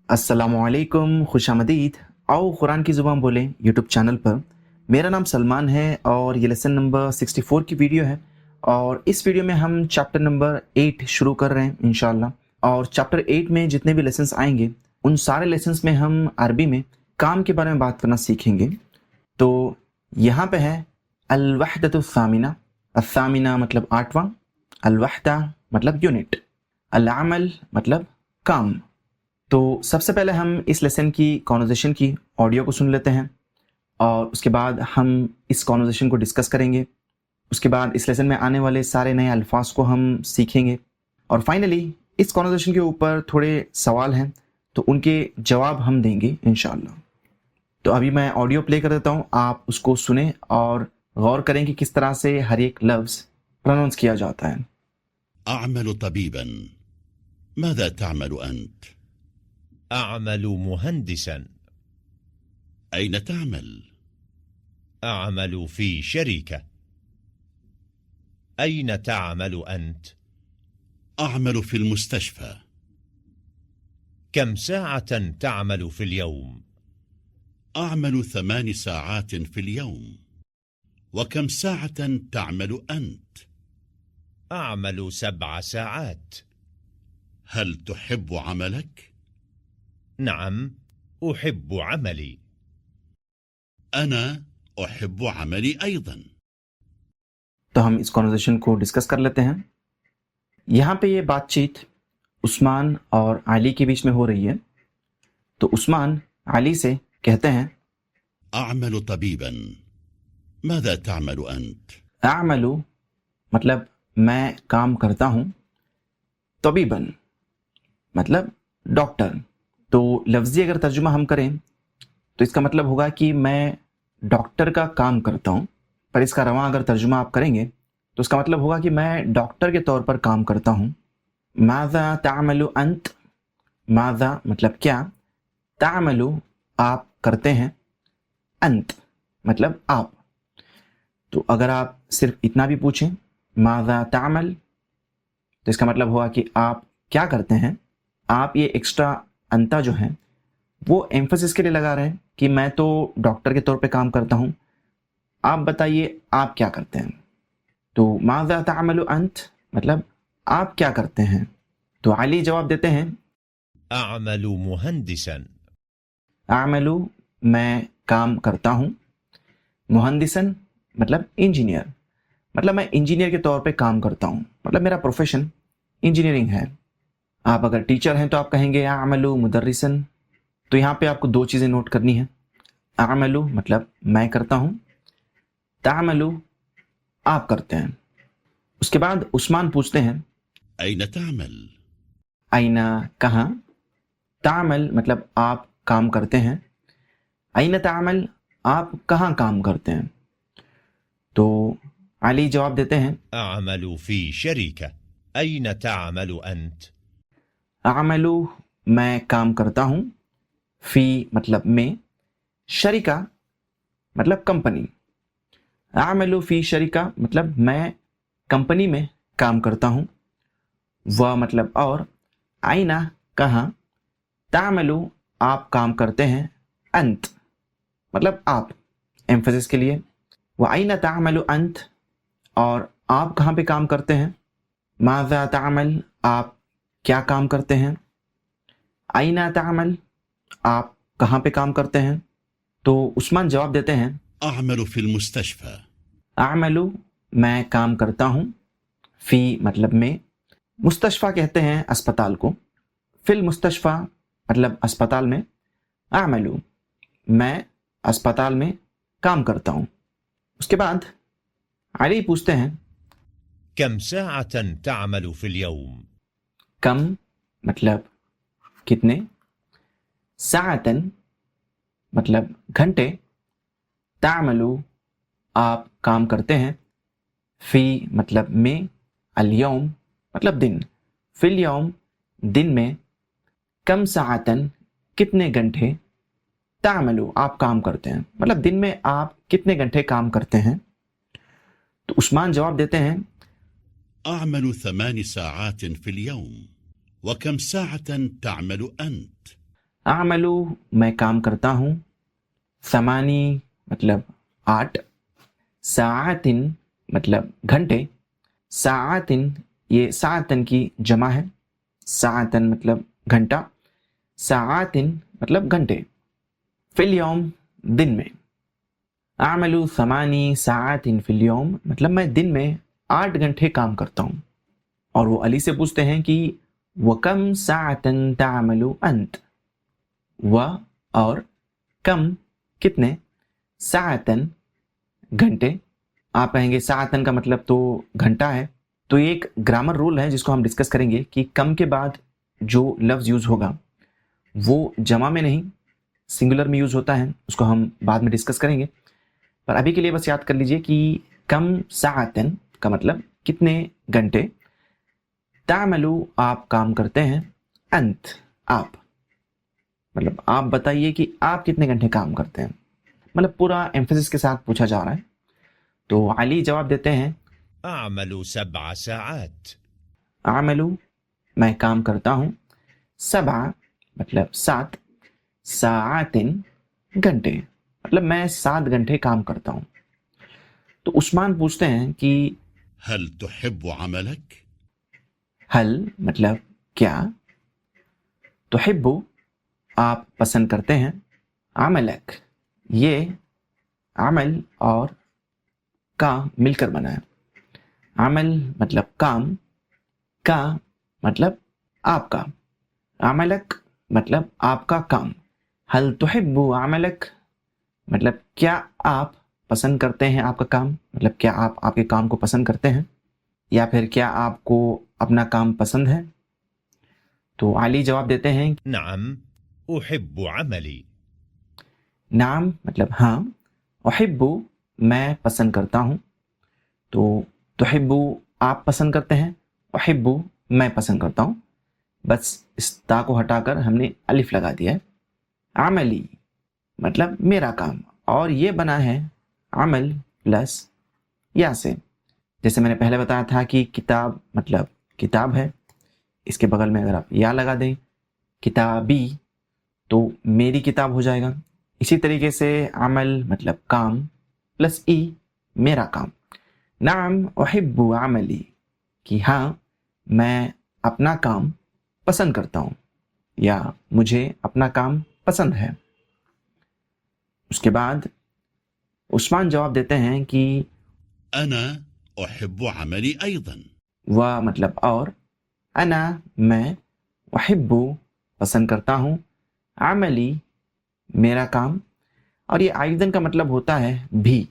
अस्सलामुअलैकुम, खुश आमदीद। आओ कुरान की ज़ुबान बोलें यूट्यूब चैनल पर। मेरा नाम सलमान है और ये लेसन नंबर 64 की वीडियो है। और इस वीडियो में हम चैप्टर नंबर 8 शुरू कर रहे हैं इंशाअल्लाह। और चैप्टर 8 में जितने भी लेसन्स आएंगे उन सारे लेसन्स में हम अरबी में काम के बारे में बात करना सीखेंगे। तो यहाँ पे है अल-वहदतु सामिना। अल-सामिना मतलब 8वां, अल-वहदा मतलब यूनिट, अल-अमल मतलब काम। तो सबसे पहले हम इस लेसन की कॉन्वर्सेशन की ऑडियो को सुन लेते हैं और उसके बाद हम इस कॉन्वर्सेशन को डिस्कस करेंगे। उसके बाद इस लेसन में आने वाले सारे नए अल्फाज को हम सीखेंगे और फाइनली इस कॉन्वर्सेशन के ऊपर थोड़े सवाल हैं तो उनके जवाब हम देंगे इंशाअल्लाह। तो अभी मैं ऑडियो प्ले कर देता हूँ, आप उसको सुने और गौर करें कि किस तरह से हर एक लफ्ज़ प्रोनाउंस किया जाता है। أعمل طبيبا. ماذا تعمل أنت؟ أعمل مهندسا. أين تعمل؟ أعمل في شركة. أين تعمل أنت؟ أعمل في المستشفى. كم ساعة تعمل في اليوم؟ أعمل 8 ساعات في اليوم. وكم ساعة تعمل أنت؟ أعمل 7 ساعات. هل تحب عملك؟ نعم، أحب عملي. أنا أحب عملي أيضا. तो हम इस कॉन्वर्सेशन को डिस्कस कर लेते हैं। यहाँ पे ये बातचीत उस्मान और अली के बीच में हो रही है। तो उस्मान अली से कहते हैं أعمل طبيبا. ماذا تعمل أنت؟ अअमलु मतलब मैं काम करता हूँ, तबीबन मतलब डॉक्टर। तो लफ्ज़ी अगर तर्जुमा हम करें तो इसका मतलब होगा कि मैं डॉक्टर का काम करता हूँ, पर इसका रवां अगर तर्जुमा आप करेंगे तो इसका मतलब होगा कि मैं डॉक्टर के तौर पर काम करता हूँ। माज़ा तामलु अंत, माज़ा मतलब क्या, तामलु आप करते हैं, अंत मतलब आप। तो अगर आप सिर्फ इतना भी पूछें माज़ा तामल तो इसका मतलब होगा कि आप क्या करते हैं। आप ये एक्स्ट्रा अंता जो है वो एम्फसिस के लिए लगा रहे हैं कि मैं तो डॉक्टर के तौर पे काम करता हूँ, आप बताइए आप क्या करते हैं। तो माज़ा तामलु अंत मतलब आप क्या करते हैं। तो अली जवाब देते हैं أعمل مهندسا. आमलु मैं काम करता हूँ, मुहंदिसन मतलब इंजीनियर, मतलब मैं इंजीनियर के तौर पे काम करता हूँ, मतलब मेरा प्रोफेशन इंजीनियरिंग है। आप अगर टीचर हैं तो आप कहेंगे आमलु मुदर्रिसन। तो यहाँ पे आपको दो चीज़ें नोट करनी है। आमलु मतलब मैं करता हूँ, तामलु आप करते हैं। उसके बाद उस्मान पूछते हैं أين تعمل؟ आइना कहाँ, तामल मतलब आप काम करते हैं, आइना तामल आप कहाँ काम करते हैं। तो अली जवाब देते हैं أعمل في شركة. أين تعمل أنت؟ आमलु मैं काम करता हूँ, फ़ी मतलब में, शरिका मतलब कंपनी। आमलु फ़ी शरिका मतलब मैं कंपनी में काम करता हूँ, वह मतलब और, आइना कहाँ, तामलु आप काम करते हैं, अंत मतलब आप एम्फसिस के लिए, व आइना तामलु अंत और आप कहाँ पे काम करते हैं, माज़ा तामल आप क्या काम करते हैं, आइना तामल आप कहाँ पे काम करते हैं। तो उस्मान जवाब देते हैं أعمل في المستشفى. आमलु मैं काम करता हूँ, फ़ी मतलब में, मुस्तशफ़ा कहते हैं अस्पताल को, फ़िल मुस्तशफ़ा मतलब अस्पताल में, आमलु मैं अस्पताल में काम करता हूँ। उसके बाद अली पूछते हैं كم ساعة تعمل في اليوم؟ कम मतलब कितने, साअतन मतलब घंटे, तामलु आप काम करते हैं, फ़ी मतलब में, अल-यौम मतलब दिन, फ़िल यौम दिन में, कम साअतन कितने घंटे, तामलु आप काम करते हैं मतलब दिन में आप कितने घंटे काम करते हैं। तो उस्मान जवाब देते हैं أعمل 8 ساعات في اليوم. وكم ساعة تعمل أنت؟ अमलु मैं काम करता हूँ, समानी मतलब 8, सातिन मतलब घंटे, सातिन ये सातन की जमा है, सातन मतलब घंटा, सातिन मतलब घंटे, फिल यौम दिन में, अमलु समानी सातिन फिल यौम मतलब मैं दिन में 8 घंटे काम करता हूँ। और वो अली से पूछते हैं कि वकम सातन तामलु अंत, व और कम कितने, सातन घंटे। आप कहेंगे सातन का मतलब तो घंटा है, तो ये एक ग्रामर रूल है जिसको हम डिस्कस करेंगे कि कम के बाद जो लफ्ज़ यूज़ होगा वो जमा में नहीं सिंगुलर में यूज़ होता है, उसको हम बाद में डिस्कस करेंगे। पर अभी के लिए बस याद कर लीजिए कि कम सातन का मतलब कितने घंटे, तामलु आप काम करते हैं, अंत आप मतलब आप बताइए कि आप कितने घंटे काम करते हैं, मतलब पूरा एम्फेसिस के साथ पूछा जा रहा है। तो अली जवाब देते हैं أعمل 7 ساعات. आमलू मैं काम करता हूँ, सबा मतलब 7, सातिन घंटे मतलब मैं 7 घंटे काम करता हूँ। तो उस्मान पूछते हैं कि هل تحب عملك؟ हल मतलब क्या, तुहिब्बु आप पसंद करते हैं, अमलक ये अमल और का मिलकर बना है, अमल मतलब काम, का मतलब आपका, अमलक मतलब आपका काम, हल तुहिब्बु अमलक मतलब क्या आप पसंद करते हैं आपका काम, मतलब क्या आप आपके काम को पसंद करते हैं, या फिर क्या आपको अपना काम पसंद है। तो अली जवाब देते हैं نعم أحب عملي. नाम मतलब हाँ, उहिब्बु मैं पसंद करता हूँ। तो तुहिब्बु आप पसंद करते हैं, उहिब्बु मैं पसंद करता हूँ, बस इस ता को हटाकर हमने अलिफ लगा दिया है। अमली मतलब मेरा काम, और ये बना है अमल प्लस या से। जैसे मैंने पहले बताया था कि किताब मतलब किताब है, इसके बगल में अगर आप या लगा दें किताबी तो मेरी किताब हो जाएगा। इसी तरीके से अमल मतलब काम प्लस ई मेरा काम, नाम उहिब्बु अमली कि हाँ मैं अपना काम पसंद करता हूँ या मुझे अपना काम पसंद है। उसके बाद उस्मान जवाब देते हैं कि أنا أحب عملي أيضا. वह मतलब और, अना मैं, उहिब्बु पसंद करता हूँ, अमली मेरा काम, और ये आइदन का मतलब होता है भी।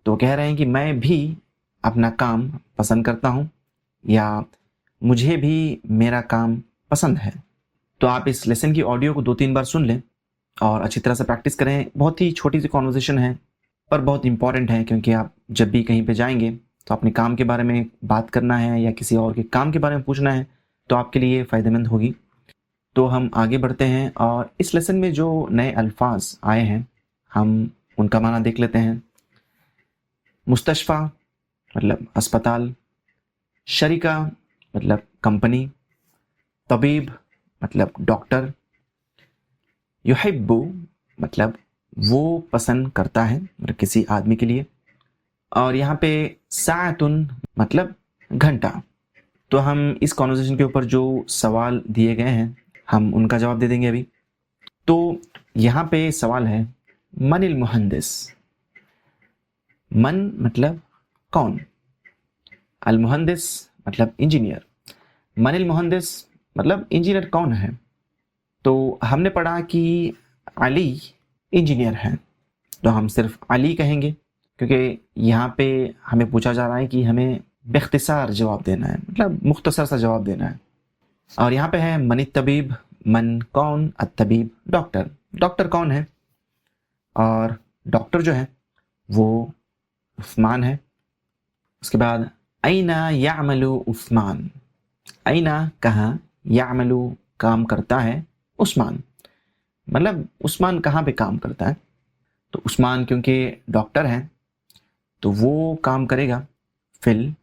तो कह रहे हैं कि मैं भी अपना काम पसंद करता हूँ या मुझे भी मेरा काम पसंद है। तो आप इस लेसन की ऑडियो को 2-3 बार सुन लें और अच्छी तरह से प्रैक्टिस करें। बहुत ही छोटी सी कॉन्वर्सेशन है पर बहुत इंपॉर्टेंट है, क्योंकि आप जब भी कहीं पे जाएंगे तो अपने काम के बारे में बात करना है या किसी और के काम के बारे में पूछना है तो आपके लिए फ़ायदेमंद होगी। तो हम आगे बढ़ते हैं और इस लेसन में जो नए अल्फाज आए हैं हम उनका माना देख लेते हैं। मुस्तशफ़ा मतलब अस्पताल, शरीका मतलब कंपनी, तबीब मतलब डॉक्टर, युहिब्बु मतलब वो पसंद करता है मतलब किसी आदमी के लिए, और यहाँ पे सातुन मतलब घंटा। तो हम इस कॉन्वर्सेशन के ऊपर जो सवाल दिए गए हैं हम उनका जवाब दे देंगे अभी। तो यहाँ पे सवाल है मनिल मुहंदिस, मन मतलब कौन, अल मुहंदिस मतलब इंजीनियर, मनिल मुहंदिस मतलब इंजीनियर कौन है। तो हमने पढ़ा कि अली इंजीनियर है, तो हम सिर्फ अली कहेंगे क्योंकि यहाँ पे हमें पूछा जा रहा है कि हमें बेख्तिसार जवाब देना है, मतलब मुख्तसर सा जवाब देना है। और यहाँ पे है मनी तबीब, मन कौन, अतबीब डॉक्टर, डॉक्टर कौन है, और डॉक्टर जो है वो उस्मान है। उसके बाद ऐना यामलु उस्मान, ऐना कहाँ, यामलु काम करता है, उस्मान मतलब उस्मान कहाँ पे काम करता है। तो उस्मान क्योंकि डॉक्टर है तो वो काम करेगा फिल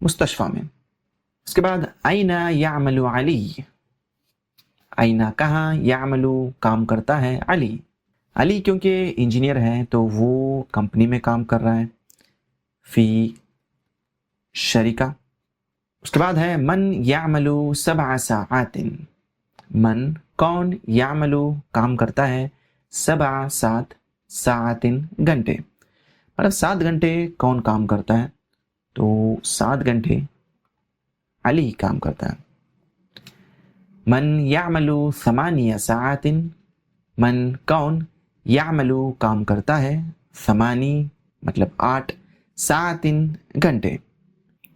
मुस्तशफ़ा में। उसके बाद ऐना यामलु अली, आइना कहाँ, यामलू काम करता है अली। अली क्योंकि इंजीनियर है तो वो कंपनी में काम कर रहा है, फी शरीका। उसके बाद है मन यामलू 7 साआतिन। मन कौन, यामलू काम करता है, 7 साआतिन घंटे, मतलब 7 घंटे कौन काम करता है, तो 7 घंटे अली काम करता है। मन यामलू 8 साआतिन। मन कौन, यामलू काम करता है, 8 मतलब 8 साआतिन घंटे,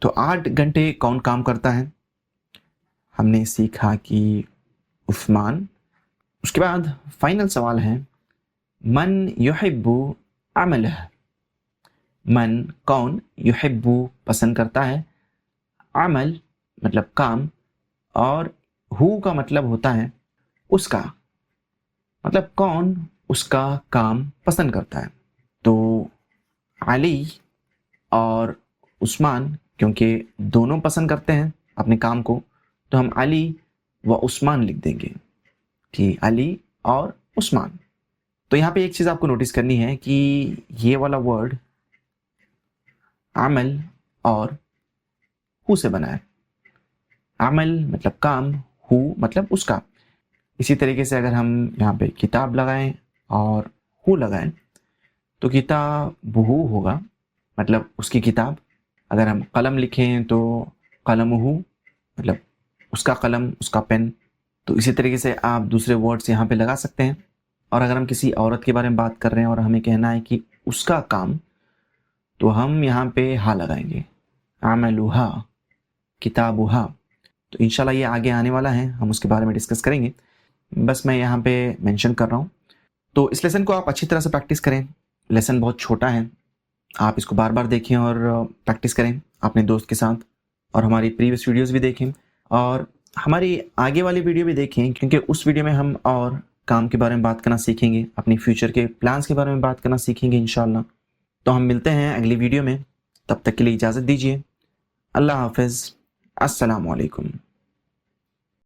तो 8 घंटे कौन काम करता है, हमने सीखा कि उस्मान। उसके बाद फाइनल सवाल है मन युहिब्बु अमलह। मन कौन, युहिब्बु पसंद करता है, अमल मतलब काम, और हु का मतलब होता है उसका, मतलब कौन उसका काम पसंद करता है। तो अली और उस्मान क्योंकि दोनों पसंद करते हैं अपने काम को, तो हम अली व उस्मान लिख देंगे कि अली और उस्मान। तो यहाँ पे एक चीज़ आपको नोटिस करनी है कि ये वाला वर्ड अमल और हु से बना है। अमल मतलब काम, हु मतलब उसका। इसी तरीके से अगर हम यहाँ पे किताब लगाएं और हु लगाएं तो किताबहु होगा, मतलब उसकी किताब। अगर हम कलम लिखें तो कलमहु मतलब उसका कलम, उसका पेन। तो इसी तरीके से आप दूसरे वर्ड्स यहाँ पे लगा सकते हैं। और अगर हम किसी औरत के बारे में बात कर रहे हैं और हमें कहना है कि उसका काम, तो हम यहाँ पे हा लगाएंगे, अमलुहा, किताबुहा। तो इंशाल्लाह ये आगे आने वाला है, हम उसके बारे में डिस्कस करेंगे, बस मैं यहाँ पे मेंशन कर रहा हूँ। तो इस लेसन को आप अच्छी तरह से प्रैक्टिस करें। लेसन बहुत छोटा है, आप इसको बार बार देखें और प्रैक्टिस करें अपने दोस्त के साथ, और हमारी प्रीवियस वीडियोस भी देखें और हमारी आगे वाली वीडियो भी देखें, क्योंकि उस वीडियो में हम और काम के बारे में बात करना सीखेंगे, अपनी फ्यूचर के प्लान्स के बारे में बात करना सीखेंगे इंशाल्लाह। तो हम मिलते हैं अगली वीडियो में, तब तक के लिए इजाज़त दीजिए। अल्लाह हाफ़िज़, अस्सलामु अलैकुम।